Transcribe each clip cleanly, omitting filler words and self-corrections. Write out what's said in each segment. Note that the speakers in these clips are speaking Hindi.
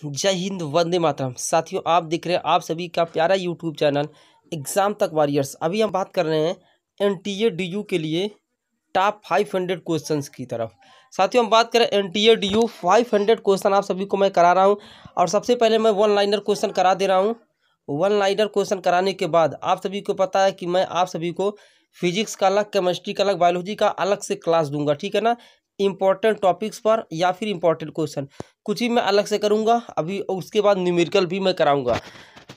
जय हिंद, वंदे मातरम। साथियों, आप देख रहे हैं आप सभी का प्यारा यूट्यूब चैनल एग्जाम तक वॉरियर्स। अभी हम बात कर रहे हैं एनटीए डीयू के लिए टॉप 500 क्वेश्चंस की तरफ। साथियों, हम बात करें एनटीए डीयू 500 क्वेश्चन आप सभी को मैं करा रहा हूं। और सबसे पहले मैं वन लाइनर क्वेश्चन करा दे रहा हूं। वन लाइनर क्वेश्चन कराने के बाद आप सभी को पता है कि मैं आप सभी को फिजिक्स का अलग, केमिस्ट्री का अलग, बायोलॉजी का अलग से क्लास दूंगा, ठीक है ना। इंपॉर्टेंट टॉपिक्स पर या फिर इंपॉर्टेंट क्वेश्चन कुछ ही मैं अलग से करूंगा अभी। उसके बाद न्यूमेरिकल भी मैं कराऊंगा।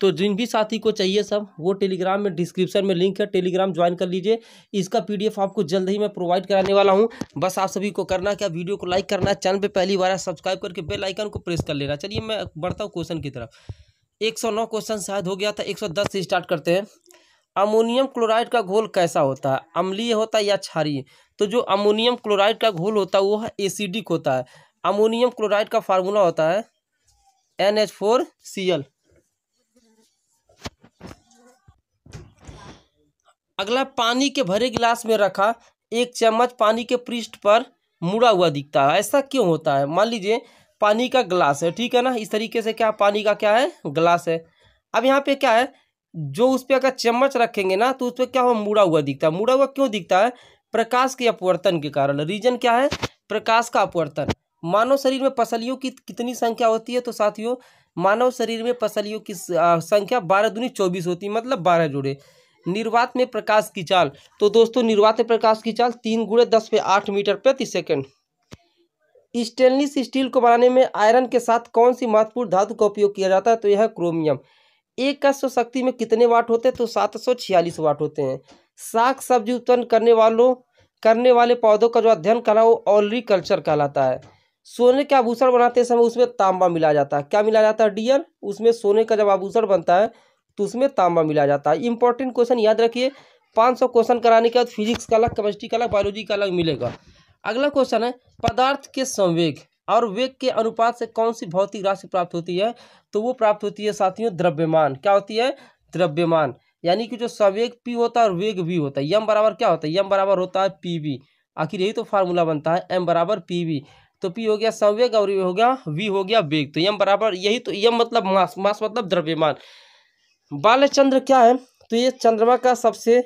तो जिन भी साथी को चाहिए सब, वो टेलीग्राम में डिस्क्रिप्शन में लिंक है, टेलीग्राम ज्वाइन कर लीजिए। इसका पीडीएफ आपको जल्द ही मैं प्रोवाइड कराने वाला हूं। बस आप सभी को करना क्या, वीडियो को लाइक करना है, चैनल पे पहली बार है सब्सक्राइब करके बेल आइकन को प्रेस कर लेना। चलिए मैं बढ़ता हूँ क्वेश्चन की तरफ। 109 क्वेश्चन शायद हो गया था, 110 से स्टार्ट करते हैं। अमोनियम क्लोराइड का घोल कैसा होता है? अम्लीय होता है या क्षारीय? तो जो अमोनियम क्लोराइड का घोल होता है वो है एसिडिक होता है। अमोनियम क्लोराइड का फार्मूला होता है NH4Cl। अगला, पानी के भरे गिलास में रखा एक चम्मच पानी के पृष्ठ पर मुड़ा हुआ दिखता है, ऐसा क्यों होता है? मान लीजिए पानी का ग्लास है, ठीक है ना, इस तरीके से क्या पानी का क्या है, ग्लास है। अब यहाँ पे क्या है, जो उस पर अगर चम्मच रखेंगे ना तो उस पर क्या हो, मुड़ा हुआ दिखता है। मुड़ा हुआ क्यों दिखता है? प्रकाश के अपवर्तन के कारण। रीजन क्या है? प्रकाश का अपवर्तन। मानव शरीर में पसलियों की कितनी संख्या होती है? तो साथियों, मानव शरीर में पसलियों की संख्या 12 दूनी 24 होती है, मतलब 12 जोड़े। निर्वात में प्रकाश की चाल, तो दोस्तों निर्वात में प्रकाश की चाल 3 × 10⁸ मीटर प्रति सेकंड। स्टेनलेस स्टील को बनाने में आयरन के साथ कौन सी महत्वपूर्ण धातु का उपयोग किया जाता है? तो यह है क्रोमियम। एक अश्व शक्ति में कितने वाट होते हैं? तो 746 वाट होते हैं। साग सब्जी उत्पन्न करने वाले पौधों का जो अध्ययन करा वो ओलरीकल्चर कहलाता है। सोने के आभूषण बनाते समय उसमें तांबा मिलाया जाता है। क्या मिलाया जाता है डियर? उसमें सोने का जब आभूषण बनता है तो उसमें तांबा मिलाया जाता है। इंपॉर्टेंट क्वेश्चन याद रखिए। 500 क्वेश्चन कराने के बाद फिजिक्स का अलग, केमिस्ट्री का अलग, बायोलॉजी का अलग मिलेगा। अगला क्वेश्चन है, पदार्थ के संवेग और वेग के अनुपात से कौन सी भौतिक राशि प्राप्त होती है? तो वो प्राप्त होती है साथियों द्रव्यमान। क्या होती है? द्रव्यमान। यानी कि जो संवेग P होता है और वेग V होता है। M बराबर क्या होता है? M बराबर होता है PV। आखिर यही तो फार्मूला बनता है, M बराबर PV। तो P हो गया संवेग और हो गया V हो गया वेग। तो M बराबर यही तो, M मतलब मास, मास मतलब द्रव्यमान। बालचंद्र क्या है? तो ये चंद्रमा का सबसे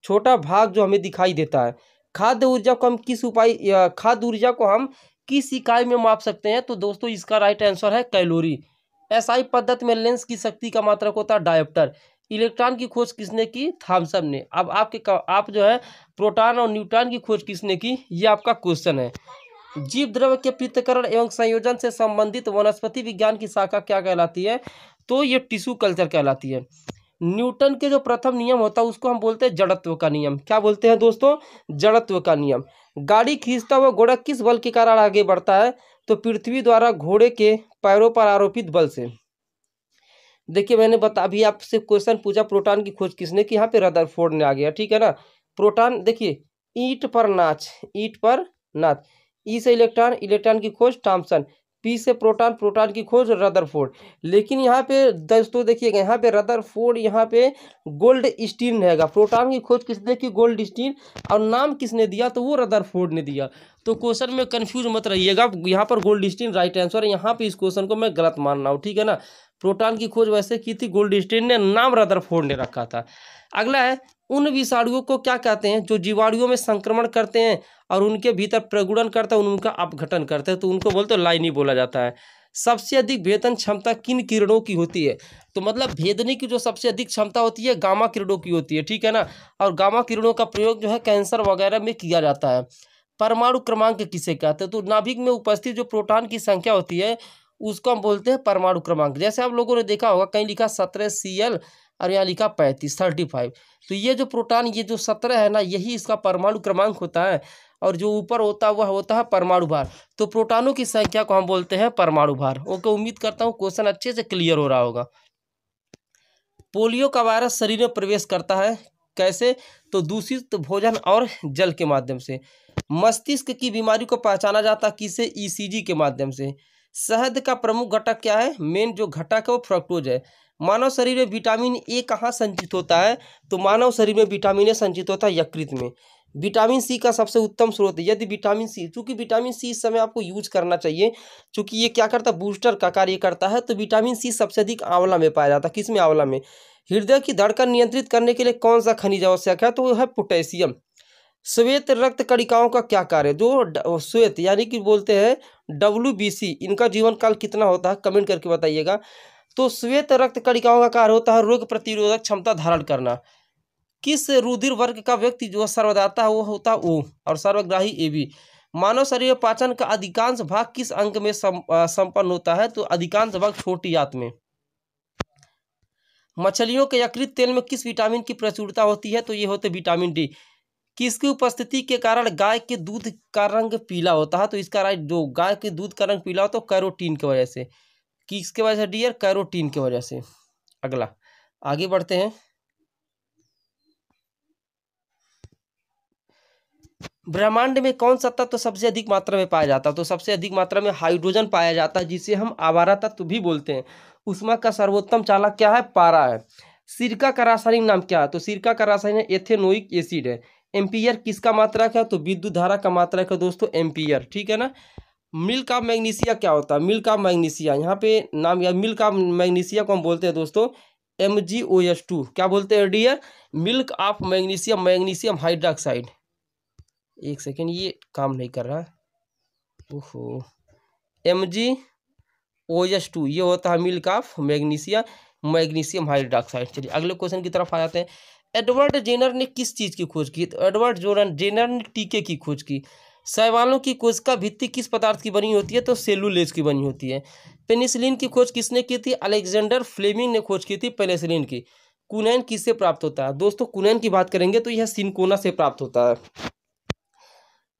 छोटा भाग जो हमें दिखाई देता है। खाद्य ऊर्जा को हम किस इकाई में माप सकते हैं? तो दोस्तों इसका राइट आंसर है कैलोरी। एसआई पद्धति में लेंस की शक्ति का मात्रक होता है डायोप्टर। इलेक्ट्रॉन की खोज किसने की? थॉमसन ने। अब आप जो है प्रोटॉन और न्यूट्रॉन की खोज किसने की? ये आपका क्वेश्चन है। जीव द्रव्य के पृथक्करण एवं संयोजन से संबंधित वनस्पति विज्ञान की शाखा क्या कहलाती है? तो ये टिश्यू कल्चर कहलाती है। न्यूटन के जो प्रथम नियम होता है उसको हम बोलते हैं जड़त्व का नियम। क्या बोलते हैं दोस्तों? जड़त्व का नियम। गाड़ी खींचता हुआ घोड़ा किस बल के कारण आगे बढ़ता है? तो पृथ्वी द्वारा घोड़े के पैरों पर आरोपित बल से। देखिए मैंने अभी आपसे क्वेश्चन पूछा प्रोटॉन की खोज किसने की? यहाँ पे रदरफोर्ड ने आ गया, ठीक है ना। प्रोटॉन देखिए, ईंट पर नाच, ईंट पर नाच। ई से इलेक्ट्रॉन, इलेक्ट्रॉन की खोज थॉमसन। पी से प्रोटॉन, प्रोटॉन की खोज रदरफोर्ड। लेकिन यहाँ पे दोस्तों देखिएगा, यहाँ पे रदरफोर्ड, यहाँ पे गोल्ड स्टीन रहेगा। प्रोटॉन की खोज किसने की? Goldstein. और नाम किसने दिया? तो वो रदरफोर्ड ने दिया। तो क्वेश्चन में कंफ्यूज मत रहिएगा, यहाँ पर गोल्ड स्टीन राइट आंसर है। यहाँ पे इस क्वेश्चन को मैं गलत मान रहा हूँ, ठीक है ना। प्रोटॉन की खोज वैसे की थी गोल्ड स्टीन ने, नाम रदरफोर्ड ने रखा था। अगला है, उन विषाणुओं को क्या कहते हैं जो जीवाणुओं में संक्रमण करते हैं और उनके भीतर प्रगुणन करता है, उनका अपघटन करते हैं? तो उनको बोलते हैं लाइनी बोला जाता है। सबसे अधिक भेदन क्षमता किन किरणों की होती है? तो मतलब भेदने की जो सबसे अधिक क्षमता होती है गामा किरणों की होती है, ठीक है ना। और गामा किरणों का प्रयोग जो है कैंसर वगैरह में किया जाता है। परमाणु क्रमांक किसे कहते हैं? तो नाभिक में उपस्थित जो प्रोटॉन की संख्या होती है उसको हम बोलते हैं परमाणु क्रमांक। जैसे आप लोगों ने देखा होगा कहीं लिखा 17 Cl और यहाँ लिखा 35। तो ये जो प्रोटॉन, ये जो 17 है ना, यही इसका परमाणु क्रमांक होता है। और जो ऊपर होता है वह होता है परमाणु भार। तो प्रोटॉनों की संख्या को हम बोलते हैं परमाणु भार। ओके, उम्मीद करता हूँ क्वेश्चन अच्छे से क्लियर हो रहा होगा। पोलियो का वायरस शरीर में प्रवेश करता है कैसे? तो दूषित भोजन और जल के माध्यम से। मस्तिष्क की बीमारी को पहचाना जाता किसे? ECG के माध्यम से। शहद का प्रमुख घटक क्या है? मेन जो घटक है वो फ्रक्टोज है। मानव शरीर में विटामिन ए कहाँ संचित होता है? तो मानव शरीर में विटामिन ए संचित होता है यकृत में। विटामिन सी का सबसे उत्तम स्रोत है। यदि विटामिन सी, चूंकि विटामिन सी इस समय आपको यूज करना चाहिए, चूंकि ये क्या करता है, बूस्टर का कार्य करता है। तो विटामिन सी सबसे अधिक आंवला में पाया जाता है। किस में? आंवला में। हृदय की धड़कन नियंत्रित करने के लिए कौन सा खनिज आवश्यक है? तो वो है पोटेशियम। श्वेत रक्त कणिकाओं का क्या कार्य है? श्वेत यानी कि बोलते हैं WBC, इनका जीवन काल कितना होता है? कमेंट करके बताइएगा। तो श्वेत रक्त कणिकाओं का कार्य होता है रोग प्रतिरोधक क्षमता धारण करना। किस रुधिर वर्ग का व्यक्ति जो सर्वदाता है वो होता है O, और सर्वग्राही AB। मानव शरीर में पाचन का अधिकांश भाग किस अंग में संपन्न होता है? तो अधिकांश भाग छोटी आंत में। मछलियों के यकृत तेल में किस विटामिन की प्रचुरता होती है? तो ये होते विटामिन डी। किसकी उपस्थिति के कारण गाय के दूध का रंग पीला होता है? तो इसका राइट, जो गाय के दूध का रंग पीला होता है तो कैरोटीन की वजह से। किसके वजह से डियर? कैरोटीन की वजह से। अगला आगे बढ़ते हैं। ब्रह्मांड में कौन सा तत्व सबसे अधिक मात्रा में पाया जाता है? तो सबसे अधिक मात्रा में हाइड्रोजन पाया जाता है, जिसे हम आवारा तत्व भी बोलते हैं। ऊष्मा का सर्वोत्तम चालक क्या है? पारा है। सिरका का रासायनिक नाम क्या है? तो सिरका का रासायनिक एथेनोइक एसिड है। एम्पियर किसका मात्रक है? तो विद्युत धारा का मात्रक है दोस्तों, एम्पियर। ठीक है ना। मिल्क ऑफ मैग्नीशिया क्या होता है? मिल्क ऑफ मैग्नीशिया, यहाँ पे नाम या मिल्क ऑफ मैग्नीशिया को हम बोलते हैं दोस्तों MgOH2। क्या बोलते हैं dear? Milk of magnesium, magnesium hydroxide. एक सेकेंड, ये काम नहीं कर रहा। ओहो, MgOH2 ये होता है milk of magnesia, magnesium hydroxide. चलिए अगले क्वेश्चन की तरफ आ जाते हैं। एडवर्ड जेनर ने किस चीज़ की खोज की? तो एडवर्ड जेनर ने टीके की खोज की। शैवालों की कोशिका भित्ति किस पदार्थ की बनी होती है? तो सेलुलोज की बनी होती है। पेनिसिलिन की खोज किसने की थी? अलेक्जेंडर फ्लेमिंग ने खोज की थी पेनिसिलिन की। कुनैन किससे प्राप्त होता है? दोस्तों कुनैन की बात करेंगे तो यह सिनकोना से प्राप्त होता है।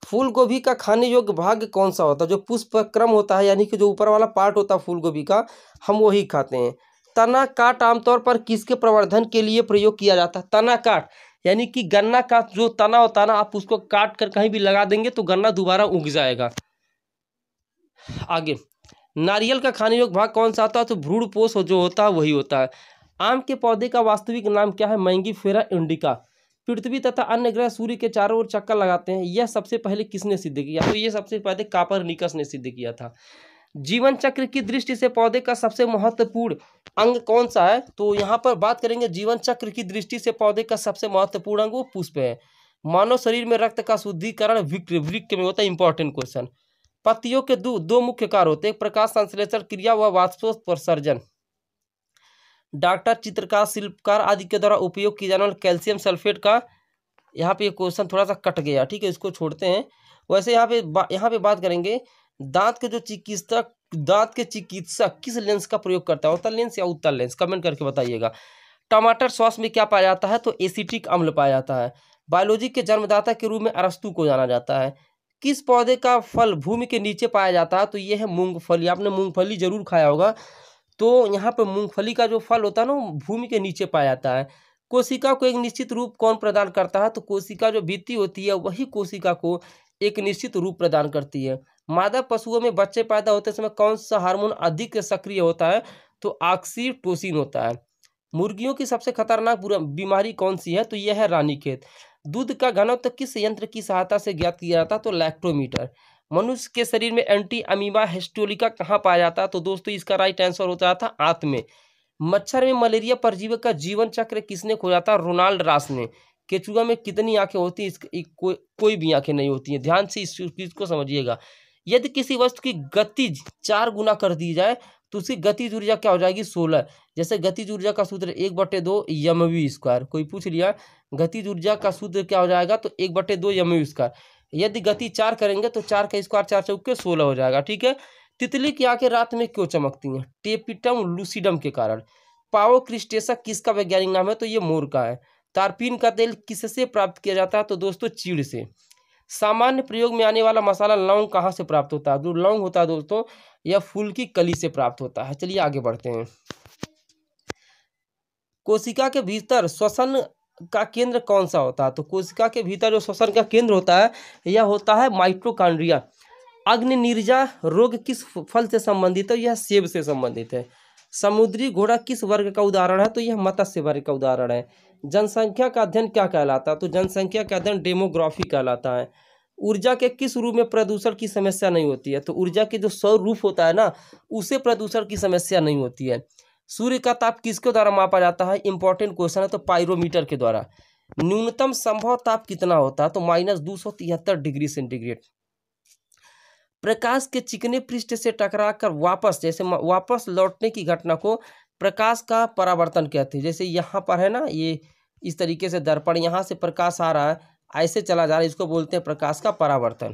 फूल गोभी का खाने योग्य भाग कौन सा होता है? जो पुष्प क्रम होता है, यानी कि जो ऊपर वाला पार्ट होता है फूल गोभी का, हम वही खाते हैं। तना काट आमतौर पर किसके प्रवर्धन के लिए प्रयोग किया जाता है? तना काट यानी कि गन्ना का जो तना होता है ना, आप उसको काट कर कहीं भी लगा देंगे तो गन्ना दोबारा उग जाएगा। आगे, नारियल का खाने योग्य भाग कौन सा होता है? तो भ्रूणपोष जो होता है वही होता है। आम के पौधे का वास्तविक नाम क्या है? Mangifera indica. पृथ्वी तथा अन्य ग्रह सूर्य के चारों ओर चक्कर लगाते हैं, यह सबसे पहले किसने सिद्ध किया? तो ये सबसे पहले कापरनिकस ने सिद्ध किया था। जीवन चक्र की दृष्टि से पौधे का सबसे महत्वपूर्ण अंग कौन सा है? तो यहाँ पर बात करेंगे जीवन चक्र की दृष्टि से पौधे का सबसे महत्वपूर्ण अंग वो पुष्प है। मानव शरीर में रक्त का शुद्धिकरण वृक्क में होता है। Important question. पत्तियों के दो मुख्य कार्य होते हैं, प्रकाश संश्लेषण क्रिया व वाष्पोत्सर्जन। डॉक्टर, चित्रकार, शिल्पकार आदि के द्वारा उपयोग किए जाने वाले कैल्शियम सल्फेट का, यहाँ पे क्वेश्चन थोड़ा सा कट गया, ठीक है, इसको छोड़ते हैं। वैसे यहाँ पे बात करेंगे दांत के चिकित्सक किस लेंस का प्रयोग करता है? अवतल लेंस या उत्तल लेंस? कमेंट करके बताइएगा। टमाटर सॉस में क्या पाया जाता है? तो एसिटिक अम्ल पाया जाता है। बायोलॉजी के जन्मदाता के रूप में अरस्तु को जाना जाता है। किस पौधे का फल भूमि के नीचे पाया जाता है? तो ये है मूंगफली। आपने मूंगफली जरूर खाया होगा। तो यहाँ पे मूंगफली का जो फल होता है ना, वो भूमि के नीचे पाया जाता है। कोशिका को एक निश्चित रूप कौन प्रदान करता है? तो कोशिका जो भित्ति होती है वही कोशिका को एक निश्चित रूप प्रदान करती है। मादा पशुओं में बच्चे पैदा होते समय कौन सा हार्मोन अधिक सक्रिय होता है? तो ऑक्सीटोसिन होता है। मुर्गियों की सबसे खतरनाक बीमारी कौन सी है? तो यह है रानीखेत। दूध का घनत्व किस यंत्र की सहायता से ज्ञात किया जाता है? तो लैक्टोमीटर। मनुष्य के शरीर में एंटी अमीबा हिस्टोलिका कहाँ पाया जाता है? तो दोस्तों इसका राइट आंसर होता था आंत में। मच्छर में मलेरिया परजीवी का जीवन चक्र किसने खोजा था? रोनाल्ड रॉस ने। केचुआ में कितनी आंखें होती हैं? कोई भी आंखें नहीं होती हैं। ध्यान से इस चीज को समझिएगा। यदि किसी वस्तु की गतिज 4 गुना कर दी जाए तो उसकी गतिज ऊर्जा क्या हो जाएगी? 16। जैसे गतिज ऊर्जा का सूत्र 1/2 mv²। कोई पूछ लिया गतिज ऊर्जा का सूत्र क्या हो जाएगा? तो 1/2 mv²। यदि गति 4 करेंगे तो 4 का स्क्वायर 4 चौके 16 हो जाएगा। ठीक है। तितली की आंखें रात में क्यों चमकती हैं? टेपिटम लूसिडम के कारण। पाओ क्रिस्टेसा किसका वैज्ञानिक नाम है? तो ये मोर का है। तारपीन का तेल किससे प्राप्त किया जाता है? तो दोस्तों चीड़ से। सामान्य प्रयोग में आने वाला मसाला लौंग कहाँ से प्राप्त होता है? जो लौंग होता है दोस्तों यह फूल की कली से प्राप्त होता है। चलिए आगे बढ़ते हैं। कोशिका के भीतर श्वसन का केंद्र कौन सा होता है? तो कोशिका के भीतर जो श्वसन का केंद्र होता है यह होता है माइटोकॉन्ड्रिया। अग्नि निर्जा रोग किस फल से संबंधित है? यह सेब से संबंधित है। समुद्री घोड़ा किस वर्ग का उदाहरण है? तो यह मत्स्य वर्ग का उदाहरण है। जनसंख्या का अध्ययन क्या कहलाता है? तो जनसंख्या का अध्ययन डेमोग्राफी कहलाता है। ऊर्जा के किस रूप में प्रदूषण की समस्या नहीं होती है? तो ऊर्जा के जो सौर रूप होता है ना, उसे प्रदूषण की समस्या नहीं होती है। सूर्य का ताप किसके द्वारा मापा जाता है? इंपॉर्टेंट क्वेश्चन है, तो पायरोमीटर के द्वारा। न्यूनतम संभव ताप कितना होता है? तो -273 डिग्री सेंटीग्रेड। प्रकाश के चिकने पृष्ठ से टकराकर वापस लौटने की घटना को प्रकाश का परावर्तन कहते हैं। जैसे यहाँ पर है ना, ये इस तरीके से दर्पण, यहाँ से प्रकाश आ रहा है, ऐसे चला जा रहा है, इसको बोलते हैं प्रकाश का परावर्तन।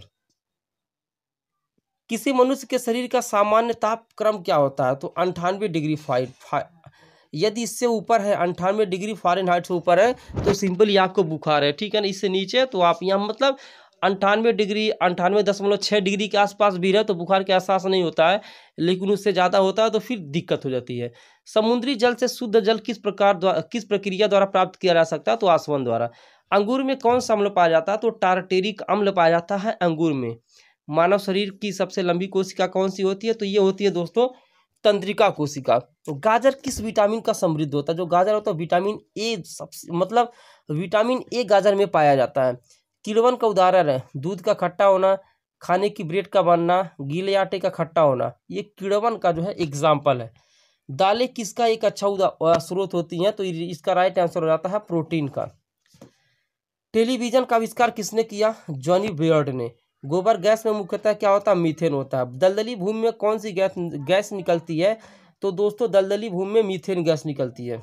किसी मनुष्य के शरीर का सामान्य ताप क्रम क्या होता है? तो 98 डिग्री यदि इससे ऊपर है, 98 डिग्री फ़ारेनहाइट से ऊपर है, तो सिंपली आपको बुखार है, ठीक है ना। इससे नीचे है तो आप यहाँ मतलब 98 डिग्री 98.6 डिग्री के आसपास भी रहे तो बुखार के एहसास नहीं होता है, लेकिन उससे ज़्यादा होता है तो फिर दिक्कत हो जाती है। समुद्री जल से शुद्ध जल किस प्रक्रिया द्वारा प्राप्त किया जा सकता है? तो आसवन द्वारा। अंगूर में कौन सा अम्ल पाया जाता है? तो टारटेरिक अम्ल पाया जाता है अंगूर में। मानव शरीर की सबसे लंबी कोशिका कौन सी होती है? तो ये होती है दोस्तों तंत्रिका कोशिका। गाजर किस विटामिन का समृद्ध होता है? जो गाजर होता है विटामिन ए, सबसे मतलब विटामिन ए गाजर में पाया जाता है। किण्वन का उदाहरण है दूध का खट्टा होना, खाने की ब्रेड का बनना, गीले आटे का खट्टा होना, ये किण्वन का जो है एग्जाम्पल है। दालें किसका एक अच्छा स्रोत होती हैं? तो इसका राइट आंसर हो जाता है प्रोटीन का। टेलीविजन का आविष्कार किसने किया? जॉनी बेयर्ड ने। गोबर गैस में मुख्यतः क्या होता है? मीथेन होता है। दलदली भूमि में कौन सी गैस निकलती है? तो दोस्तों दलदली भूमि में मीथेन गैस निकलती है।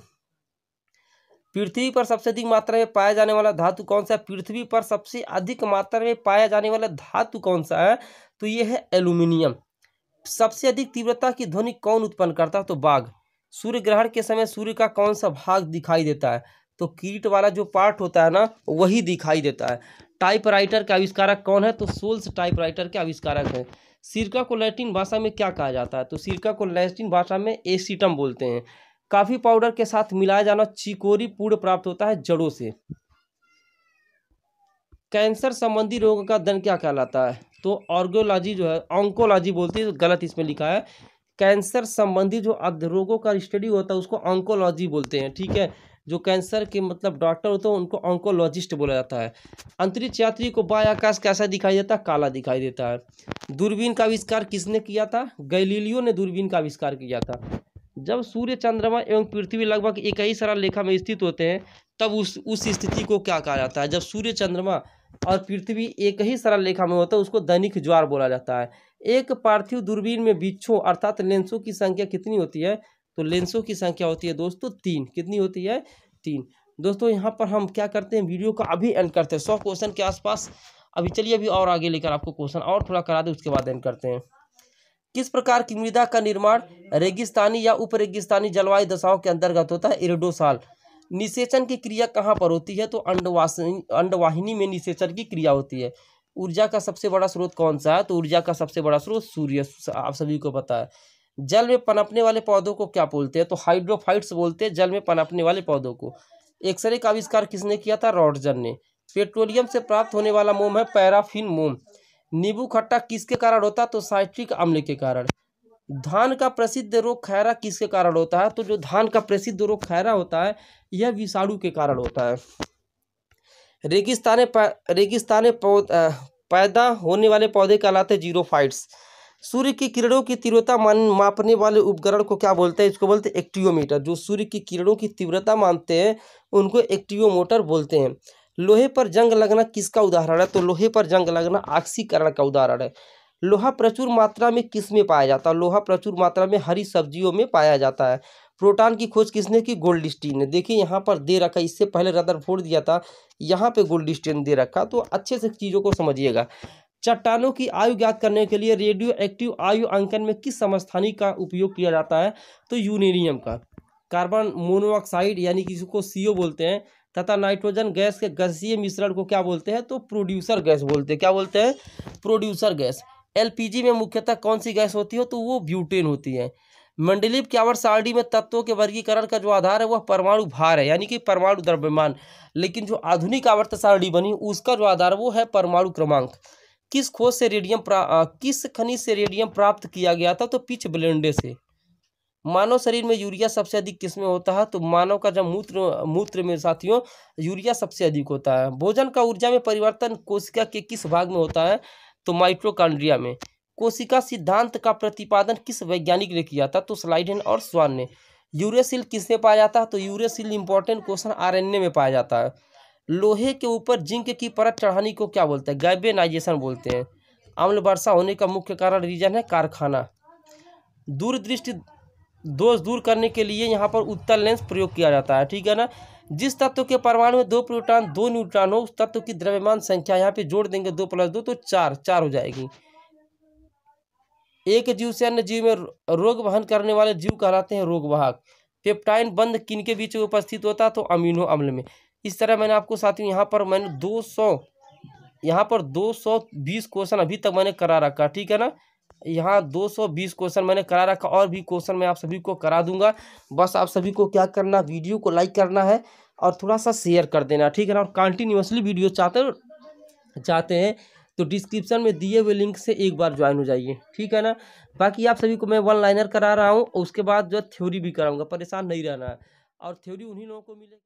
पृथ्वी पर सबसे अधिक मात्रा में पाया जाने वाला धातु कौन सा है? पृथ्वी पर सबसे अधिक मात्रा में पाया जाने वाला धातु कौन सा है? तो ये है एल्यूमिनियम। सबसे अधिक तीव्रता की ध्वनि कौन उत्पन्न करता है? तो बाघ। सूर्य ग्रहण के समय सूर्य का कौन सा भाग दिखाई देता है? तो कीट वाला जो पार्ट होता है ना, वही दिखाई देता है। टाइपराइटर के आविष्कारक कौन है? तो सोल्स टाइपराइटर के आविष्कारक हैं। सिरका को लैटिन भाषा में क्या कहा जाता है? तो सिरका को लैटिन भाषा में एसीटम बोलते हैं। कॉफी पाउडर के साथ मिलाया जाना चिकोरी पूर्ण प्राप्त होता है जड़ों से। कैंसर संबंधी रोगों का अध्ययन क्या कहलाता है? तो ऑर्गोलॉजी जो है, ऑन्कोलॉजी बोलती है, तो गलत इसमें लिखा है। कैंसर संबंधी जो रोगों का स्टडी होता है उसको ऑन्कोलॉजी बोलते हैं, ठीक है। जो कैंसर के मतलब डॉक्टर होते हैं उनको ऑन्कोलॉजिस्ट बोला जाता है। अंतरिक्ष यात्री को बाह्य आकाश कैसा दिखाई देता है? काला दिखाई देता है। दूरबीन का आविष्कार किसने किया था? गैलीलियो ने दूरबीन का आविष्कार किया था। जब सूर्य, चंद्रमा एवं पृथ्वी लगभग एक ही सरल रेखा में स्थित होते हैं तब उस स्थिति को क्या कहा जाता है? जब सूर्य, चंद्रमा और पृथ्वी एक ही सरल रेखा में होता है उसको दैनिक ज्वार बोला जाता है। एक पार्थिव दूरबीन में बिच्छों अर्थात लेंसों की संख्या कितनी होती है? तो लेंसों की संख्या होती है दोस्तों 3। कितनी होती है? 3। दोस्तों यहाँ पर हम क्या करते हैं, वीडियो को अभी एंड करते हैं 100 क्वेश्चन के आसपास। अभी चलिए अभी और आगे लेकर आपको क्वेश्चन और थोड़ा करा दे, उसके बाद एंड करते हैं। किस प्रकार की मृदा का निर्माण रेगिस्तानी या उप रेगिस्तानी जलवायु दशाओं के अंतर्गत होता है? एरोडोसाल। निषेचन की क्रिया कहाँ पर होती है? तो अंडवाहिनी में निषेचन की क्रिया होती है। ऊर्जा का सबसे बड़ा स्रोत कौन सा है? तो ऊर्जा का सबसे बड़ा स्रोत सूर्य, आप सभी को पता है। जल में पनपने वाले पौधों को क्या बोलते हैं? तो हाइड्रोफाइट्स बोलते हैं जल में पनपने वाले पौधों को। एक्सरे का आविष्कार किसने किया था? रॉटजन ने। पेट्रोलियम से प्राप्त होने वाला मोम है पैराफिन मोम। नींबू खट्टा किसके कारण होता है? तो साइट्रिक अम्ल के कारण। धान का प्रसिद्ध रोग खैरा किसके कारण होता है? तो जो धान का प्रसिद्ध रोग खैरा होता है यह विषाणु के कारण होता है। रेगिस्ताने पैदा होने वाले पौधे कहलाते हैं जीरोफाइट्स। सूर्य की किरणों की तीव्रता मापने वाले उपकरण को क्या बोलते हैं? इसको बोलते हैं एक्टियोमीटर। जो सूर्य की किरणों की तीव्रता मापते हैं उनको एक्टियोमीटर बोलते हैं। लोहे पर जंग लगना किसका उदाहरण है? तो लोहे पर जंग लगना ऑक्सीकरण का उदाहरण है। लोहा प्रचुर मात्रा में किस में पाया जाता है? लोहा प्रचुर मात्रा में हरी सब्जियों में पाया जाता है। प्रोटॉन की खोज किसने की? गोल्डस्टीन ने। देखिए यहाँ पर दे रखा, इससे पहले रदरफोर्ड दिया था, यहाँ पे गोल्डस्टीन दे रखा, तो अच्छे से चीज़ों को समझिएगा। चट्टानों की आयु ज्ञात करने के लिए रेडियो एक्टिव आयु अंकन में किस समस्थानिक का उपयोग किया जाता है? तो यूरेनियम का। कार्बन मोनोऑक्साइड यानी कि इसको CO बोलते हैं तथा नाइट्रोजन गैस के गैसीय मिश्रण को क्या बोलते हैं? तो प्रोड्यूसर गैस बोलते हैं। क्या बोलते हैं? Producer gas. LPG में मुख्यतः कौन सी गैस होती है? तो वो ब्यूटेन होती है। मंडलीय की आवर्त सारणी में तत्वों के वर्गीकरण का जो आधार है वह परमाणु भार है, यानी कि परमाणु द्रव्यमान। लेकिन जो आधुनिक आवर्त सारणी बनी उसका जो आधार वो है परमाणु क्रमांक। किस खनिज से रेडियम प्राप्त किया गया था? तो पिच ब्लेंडे से। मानव शरीर में यूरिया सबसे अधिक किस में होता है? तो मानव का जब मूत्र में साथियों यूरिया सबसे अधिक होता है। भोजन का ऊर्जा में परिवर्तन कोशिका के किस भाग में होता है? तो माइटोकॉन्ड्रिया में। कोशिका सिद्धांत का प्रतिपादन किस वैज्ञानिक ने किया था? तो स्लाइडेन और स्वान ने। यूरेसिल किसमें पाया जाता है? तो यूरेसिल इंपॉर्टेंट क्वेश्चन आरएनए में पाया जाता है। लोहे के ऊपर जिंक की परत चढ़ाने को क्या बोलते हैं? गैल्वेनाइजेशन बोलते हैं। अम्ल वर्षा होने का मुख्य कारण रीजन है कारखाना। दूरदृष्टि दोष दूर करने के लिए यहाँ पर उत्तल लेंस प्रयोग किया जाता है, ठीक है ना। जिस तत्व के परमाणु में 2 प्रोटॉन 2 न्यूट्रॉन हो, उस तत्व की द्रव्यमान संख्या यहाँ पे जोड़ देंगे 2 + 2 तो 4 हो जाएगी। एक जीव से अन्य जीव में रोग वहन करने वाले जीव कहलाते हैं रोगवाहक। पेप्टाइड बंध किनके बीच में उपस्थित होता है? तो अमीनो अम्ल में। इस तरह मैंने आपको साथियों यहाँ पर मैंने 220 क्वेश्चन अभी तक मैंने करा रखा, ठीक है ना। यहाँ 220 क्वेश्चन मैंने करा रखा, और भी क्वेश्चन मैं आप सभी को करा दूंगा। बस आप सभी को क्या करना, वीडियो को लाइक करना है और थोड़ा सा शेयर कर देना, ठीक है ना। और कंटिन्यूअसली वीडियो चाहते हैं तो डिस्क्रिप्शन में दिए हुए लिंक से एक बार ज्वाइन हो जाइए, ठीक है ना। बाकी आप सभी को मैं 1 लाइनर करा रहा हूँ, उसके बाद जो थ्योरी भी कराऊंगा, परेशान नहीं रहना है। और थ्योरी उन्हीं लोगों को मिले।